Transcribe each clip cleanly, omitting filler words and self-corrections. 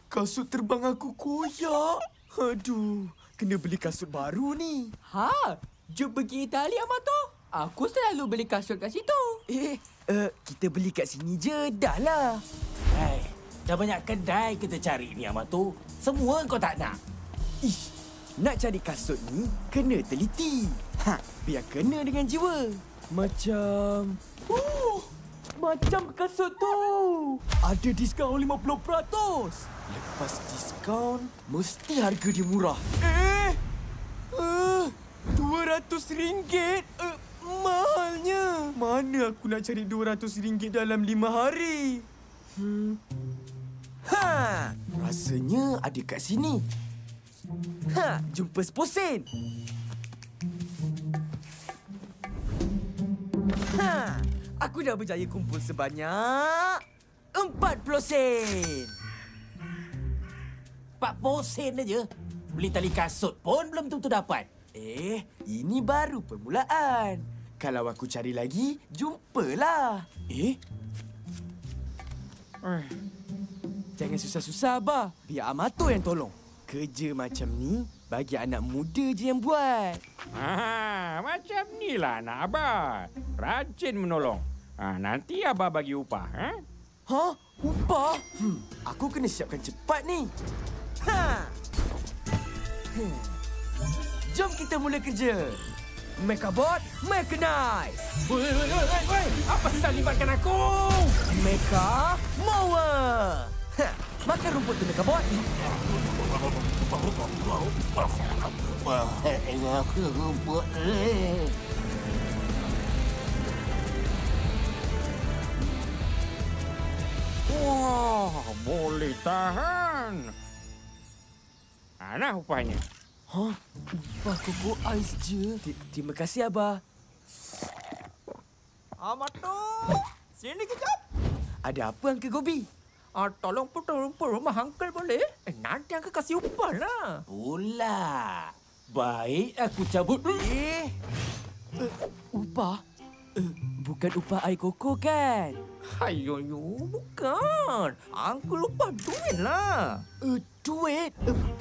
Kasut terbang aku koyak. Aduh, kena beli kasut baru ni. Jom pergi Itali, Amato. Aku selalu beli kasut kat situ. Kita beli kat sini je, dah lah. Hai, dah banyak kedai kita cari ni, Amato. Semua kau tak nak. Ish, nak cari kasut ni, kena teliti. Biar kena dengan jiwa. Macam kasut tu. Ada diskaun 50%. Lepas diskaun, mesti harga dia murah. RM200? Mahalnya. Mana aku nak cari RM200 dalam 5 hari? Rasanya ada kat sini. Jumpa 10 sen. Aku dah berjaya kumpul sebanyak 40 sen. 40 sen aja. Beli tali kasut pun belum tentu dapat. Ini baru permulaan. Kalau aku cari lagi, jumpalah. Jangan susah-susah, Abah. Biar Amato yang tolong. Kerja macam ni, bagi anak muda je yang buat. Macam ni lah anak Abah. Rajin menolong. Nanti Abah bagi upah. Upah? Aku kena siapkan cepat ni. Jom kita mula kerja. Mekabot, mechanize. Woi. Apa susah libatkan aku? Mecha mower. Makan rumput tu, Mekabot. Wah, boleh tahan. Nah upahnya. Upah koko ais je. Terima kasih, Abah. Amato, sini kejap. Ada apa, Uncle Gobi? Tolong potong rumput rumah Uncle boleh? Nanti Uncle kasih upah lah. Pula. Baik, aku cabut dulu. Upah? Bukan upah air koko kan? Hayo, bukan. Uncle upah duit lah. Duit?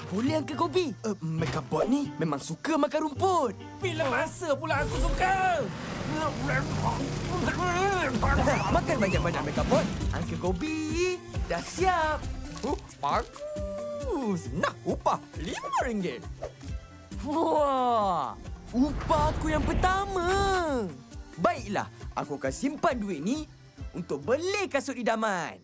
Boleh, Uncle Gobi. Mekabot ni memang suka makan rumput. Bila masa pula aku suka? Makan banyak-banyak, Mekabot. Uncle Gobi dah siap. Bagus. Nah, upah RM5. Wah, upah aku yang pertama. Baiklah, aku akan simpan duit ni untuk beli kasut idaman.